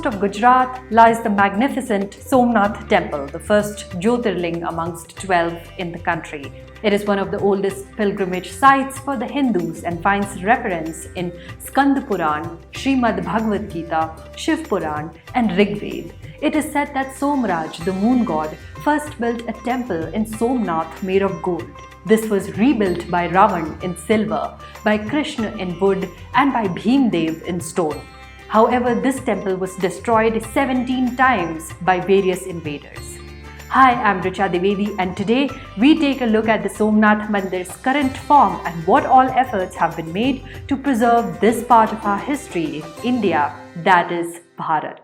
of Gujarat lies the magnificent Somnath temple, the first Jyotirling amongst 12 in the country. It is one of the oldest pilgrimage sites for the Hindus and finds reference in Skanda Puran, Srimad Bhagavad Gita, Shiv Puran and Rig Veda. It is said that Somraj, the moon god, first built a temple in Somnath made of gold. This was rebuilt by Ravan in silver, by Krishna in wood and by Bhimdev in stone. However, this temple was destroyed 17 times by various invaders. Hi, I'm Richa Devedi and today we take a look at the Somnath Mandir's current form and what all efforts have been made to preserve this part of our history in India, that is Bharat.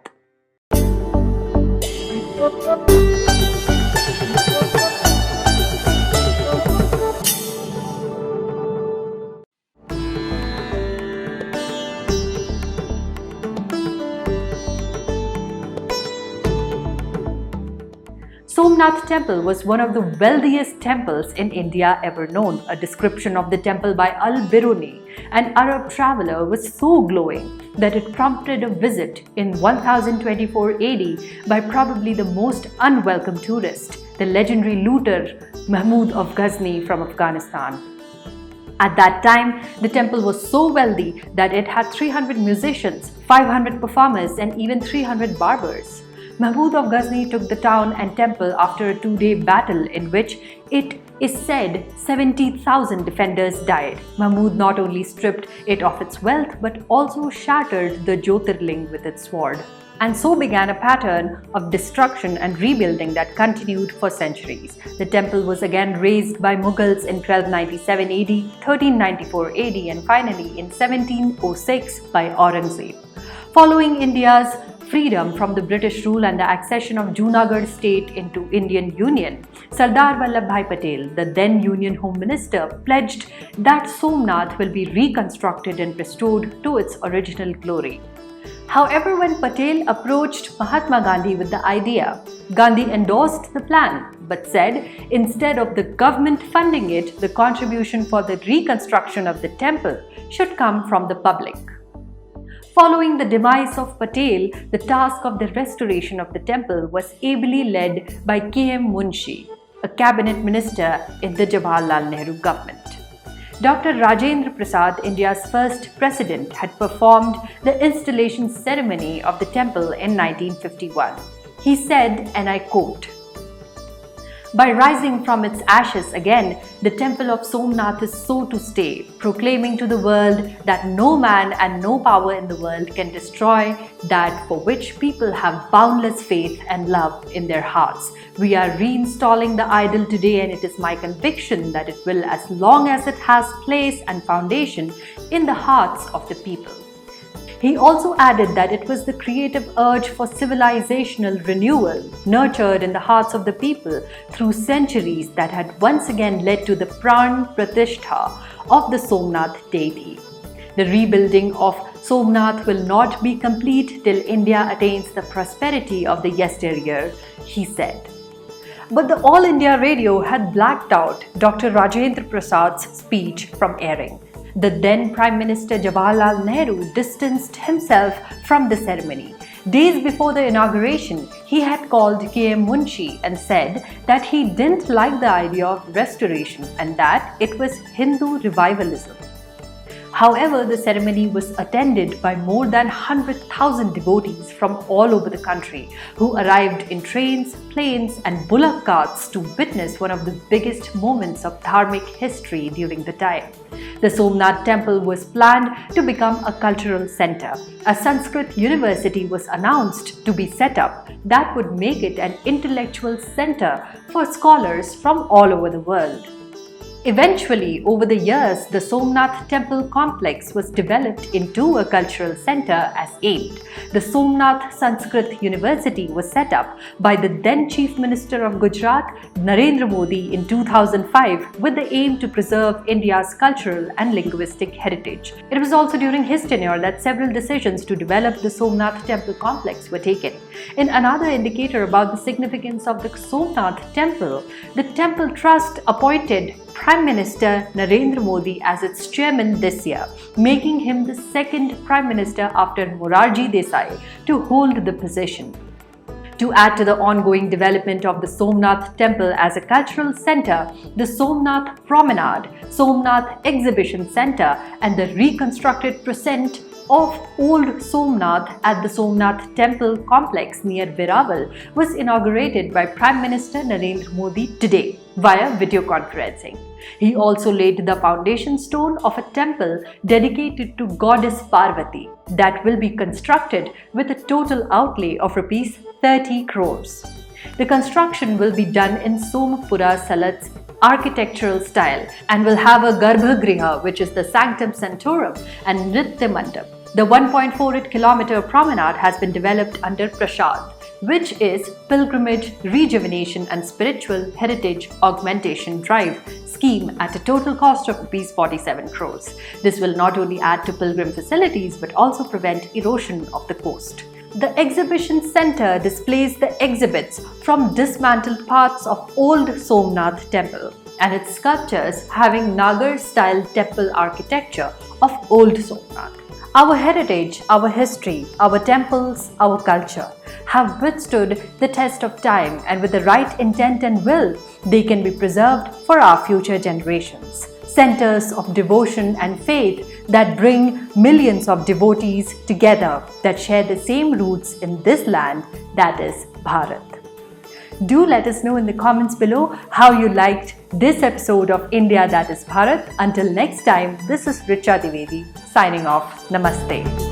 Somnath temple was one of the wealthiest temples in India ever known. A description of the temple by Al-Biruni, an Arab traveler, was so glowing that it prompted a visit in 1024 AD by probably the most unwelcome tourist, the legendary looter Mahmud of Ghazni from Afghanistan. At that time, the temple was so wealthy that it had 300 musicians, 500 performers and even 300 barbers. Mahmud of Ghazni took the town and temple after a 2-day battle in which it is said 70,000 defenders died. Mahmud not only stripped it of its wealth but also shattered the Jyotirling with its sword. And so began a pattern of destruction and rebuilding that continued for centuries. The temple was again razed by Mughals in 1297 AD, 1394 AD and finally in 1706 by Aurangzeb. Following India's freedom from the British rule and the accession of Junagadh state into Indian Union, Sardar Vallabhbhai Patel, the then Union Home Minister, pledged that Somnath will be reconstructed and restored to its original glory. However, when Patel approached Mahatma Gandhi with the idea, Gandhi endorsed the plan but said instead of the government funding it, the contribution for the reconstruction of the temple should come from the public. Following the demise of Patel, the task of the restoration of the temple was ably led by K.M. Munshi, a cabinet minister in the Jawaharlal Nehru government. Dr. Rajendra Prasad, India's first president, had performed the installation ceremony of the temple in 1951. He said, and I quote, "By rising from its ashes again, the temple of Somnath is so to stay, proclaiming to the world that no man and no power in the world can destroy that for which people have boundless faith and love in their hearts. We are reinstalling the idol today and it is my conviction that it will as long as it has place and foundation in the hearts of the people." He also added that it was the creative urge for civilizational renewal, nurtured in the hearts of the people through centuries, that had once again led to the Pran Pratishtha of the Somnath deity. The rebuilding of Somnath will not be complete till India attains the prosperity of the yesteryear, he said. But the All India Radio had blacked out Dr. Rajendra Prasad's speech from airing. The then Prime Minister Jawaharlal Nehru distanced himself from the ceremony. Days before the inauguration, he had called K.M. Munshi and said that he didn't like the idea of restoration and that it was Hindu revivalism. However, the ceremony was attended by more than 100,000 devotees from all over the country who arrived in trains, planes and bullock carts to witness one of the biggest moments of dharmic history during the time. The Somnath temple was planned to become a cultural center. A Sanskrit university was announced to be set up that would make it an intellectual center for scholars from all over the world. Eventually, over the years, the Somnath temple complex was developed into a cultural center as aimed. The Somnath Sanskrit University was set up by the then Chief Minister of Gujarat, Narendra Modi, in 2005 with the aim to preserve India's cultural and linguistic heritage. It was also during his tenure that several decisions to develop the Somnath temple complex were taken. In another indicator about the significance of the Somnath temple, the Temple Trust appointed Prime Minister Narendra Modi as its chairman this year, making him the second Prime Minister after Morarji Desai to hold the position. To add to the ongoing development of the Somnath temple as a cultural center, the Somnath Promenade, Somnath Exhibition Center and the reconstructed precinct of Old Somnath at the Somnath Temple complex near Veeraval was inaugurated by Prime Minister Narendra Modi today via video conferencing. He also laid the foundation stone of a temple dedicated to Goddess Parvati that will be constructed with a total outlay of Rs 30 crores. The construction will be done in Somapura Salat's architectural style and will have a Garbhagriha, which is the Sanctum Sanctorum, and Nritya Mandap. The 1.48 kilometer promenade has been developed under Prashad, which is Pilgrimage, Rejuvenation and Spiritual Heritage Augmentation Drive scheme at a total cost of Rs 47 crores. This will not only add to pilgrim facilities but also prevent erosion of the coast. The exhibition center displays the exhibits from dismantled parts of old Somnath temple and its sculptures having Nagar-style temple architecture of old Somnath. Our heritage, our history, our temples, our culture have withstood the test of time, and with the right intent and will, they can be preserved for our future generations. Centers of devotion and faith that bring millions of devotees together that share the same roots in this land, that is Bharat. Do let us know in the comments below how you liked this episode of India That is Bharat. Until next time, this is Richa Divedi signing off. Namaste.